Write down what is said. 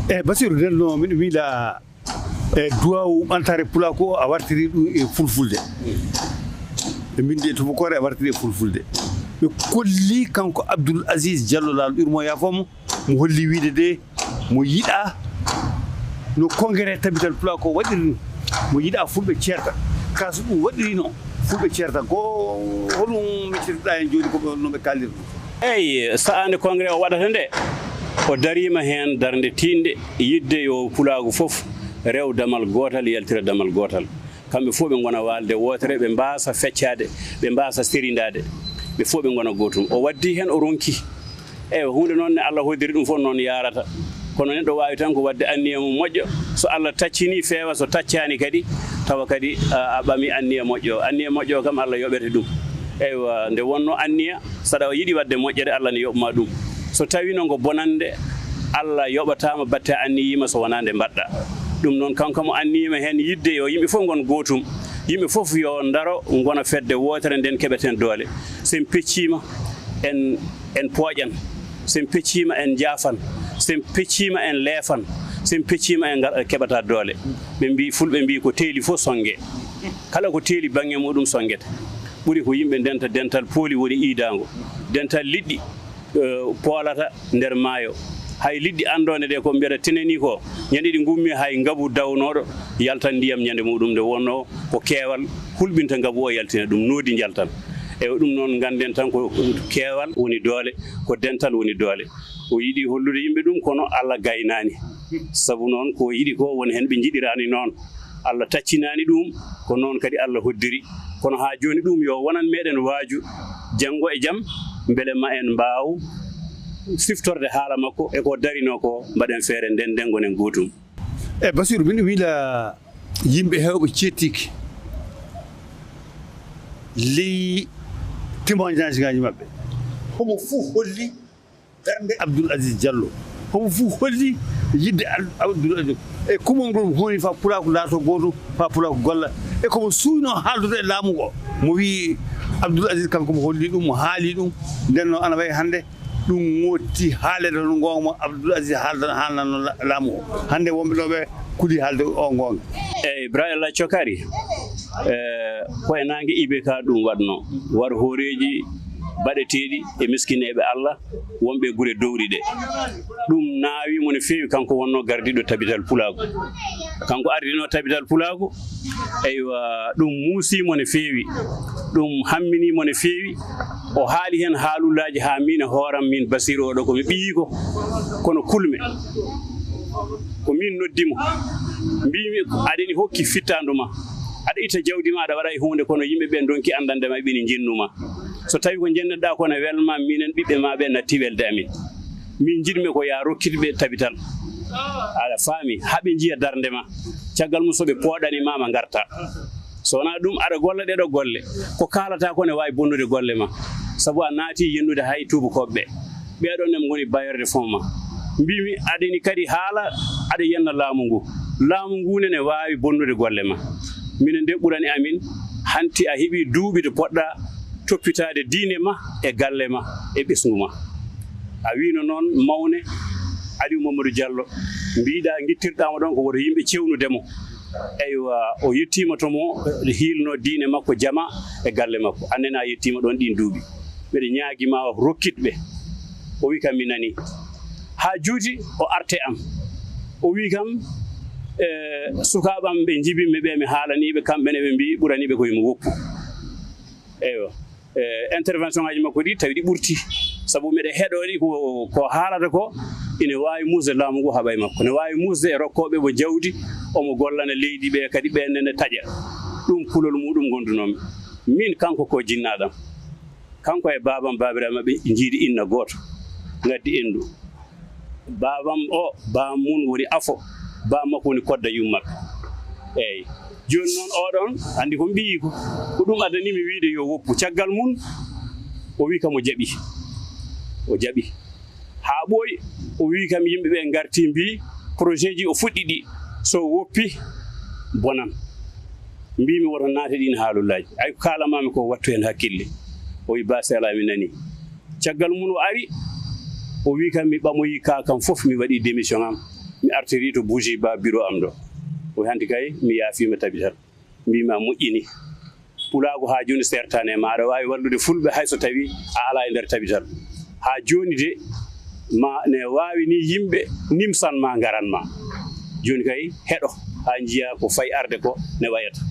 Basiru denno min wiila duwawu ɓantare pula ko a wartiri ɗum e fulfulde ɓe mbindi e tubakore a wartiri e fulfulde ɓe kolli kanko Abdoul Aziz Diallo laalo ɗurmo yafomo mo holli wiide de mo yiɗa no congrès tabital pula ko waɗiri mo yiɗa fulɓe ceerta kaso ɗum waɗirino fulɓe ceerta ko holum mettirɗa hen joni ko no ɓe kalliri ɗum eyyi sa'ande congrès o waɗata nde o darima hen darde tinde yidde yo pulagu foof rew damal gotal yaltira damal gotal kamɓe fof ɓe gona walde wotere ɓe mbasa feccade ɓe mbasa serindade ɓe fof ɓe gona gotum o waddi hen o ronki eyyi hunde noon ne Allah hoddiri ɗum fof noon yarata kono neɗɗo wawi tan ko wadde anniya mum moƴƴo so Allah taccini feewa so taccani kadi tawa kadi a ɓami anniya moƴƴo kam Allah yoɓete ɗum eywa nde wonno anniya saɗa yiiɗi wadde moƴƴere Allah ne yoɓma ɗum so tawi noon ko bonande Allah yoɓatama batte anniyima so wona nde mbaɗɗa ɗum noon kanko mo anniyima hen yidde yo yimɓe fof gon gotum yimɓe fof yo daro gona fedde wotere nden keɓeten doole sen peccima en pooƴan sen peccima en jaafan sen peccima en leefan sen peccima en keɓata doole ɓe mbi fulɓe mbi ko teeli fof songue kala ko teeli banggue muɗum songuete ɓuuri ko yimɓe denta dental pooli woni iidago dental liɗɗi poolata nder maayo hay liɗɗi andone ɗe ko mbiyata teneni ko ñande ɗi gummi hay ngabu dawnoɗo yaltan ndiyam ñande muɗum nde wonno ko keewal hulɓinta ngabu o yaltina ɗum noodi jaltan e ɗum noon ganden tan ko keewal woni doole ko dental woni doole o yiɗi hollude yimɓe ɗum kono Allah gaynani sabu noon ko yiɗi ko woni hen ɓe jiɗirani noon Allah taccinani ɗum ko noon kadi Allah hoddiri kono ha joni ɗum yo wonan meɗen waaju janggo e jaam beele ma en mbaw siftorde haala makko e ko darino ko mbaɗen feere nden gonen gotum Basiru min wiila yimɓe hewɓe cettiki ley témoignage ngaji mabɓe homo fuu holli darde Abdoul Aziz Diallo homo fuu holli yidde Abdoul Aziz e kumon ɗum honi fa pulako laato gotum fa pulako golla e komo suuyno haaldude e laamu o mo wi Abdoul Aziz kanko mo holli ɗum mo haali ɗum nden noon ana wayi hannde ɗum motti haalede no gonga Abdoul Aziz haalnano laamu o hannde wonɓe ɗo ɓe kuli haalde o gonga eyyi Ibrahima Cokari koye nangue IBK ɗum waɗno war hooreji baɗeteɗi e miskineɓe Allah wonɓe guure dowri ɗe ɗum naawimo no feewi kanko wonno gardiɗo tabital pulago kanko ardino tabital pulago eywa ɗum muusimo no feewi ɗum hamminimo no feewi o haali hen haalullaji ha min e hooram min Basiru oɗo komi ɓiyiko kono kulme ko min noddimo mbimi aɗani hokki fittanduma aɗa itta jawdi ma aɗa waɗa e hunde kono yimɓeɓe donki andandema ɓini jinnuma so tawi ko jenneɗa kono welma minen ɓiɓɓe ma ɓe natti welde amin min jiɗmi ko ya rokkitɓe tabital aɗa faami haaɓe jiiya darde ma caggal mum soɓe pooɗanimama garta so wona ɗum aɗa golla ɗeɗo golle ko kalata ko ne wawi bonnude golle ma saabu a naati yennude hay tubakoɓeɓe ɓeɗon nem goni bayorde fond ma mbimi aɗani kadi haala aɗa yenna laamu ngu ne wawi bonnude golle ma minen nde ɓurani amin hanti a heeɓi duuɓi to poɗɗa toppitade diine ma e galle ma e ɓesgu ma a wino noon mawne Aliou Mamadou Diallo mbiɗa guittirɗamo ɗon ko woto yimɓe cewnudemo eywa o yettima tomo hiilno diine makko jama e galle makko annene a yettima ɗon ɗin duuɓi mbeɗa ñaaguima rokkitɓe o wi kam mi nani ha juuti o arte am o wi kam sukaɓam ɓe jibinɓe ɓe mi haalaniɓe kamɓene ɓe mbi ɓuraniɓe koyemo woppu eywa intervention ngaji makko ɗi tawi ɗi ɓurti saabu mbeɗa heeɗoni ko haalata ko ine wawi musde laamu ngu haɓay makko ne wawi musde e rokkoɓe mo jawdi omo gollana leydi ɓe kadi ɓennene taƴa ɗum kulol muɗum gondunomi min kanko ko jinnaɗam kanko e babam babiraɓe ɓe jiidi inna goto gaddi endu babam o bam mun woni afo bam makko woni kodda yummaɓe eyyi joni noon oɗon andi ko mbiyi ko ɗum adanimi wiide yo woppu caggal mum o wi kam o jaaɓi ha ɓooyi o wi kam yimɓeɓe garti mbi projet ji o fuɗɗi ɗi so woppi bonan mbimi woto naate ɗin haalullaji ay ko kalamami ko wattu hen hakkille o wi basela mi nani caggal mum o ari o wi kam mi ɓamoyi ka kam foof mi waɗi démission am mi artiri to bougie ba bureau am ɗo o hanti kay mi yaafima tabital mbima moƴƴini pulaago ha joni sertane ma aɗa wawi wallude fulɓe hayso tawi a ala e nder tabital ha joni de ma ne wawi ni yimɓe nimsanma garanma joni kay heɗo ha jiiya ko fayi arde ko ne wayata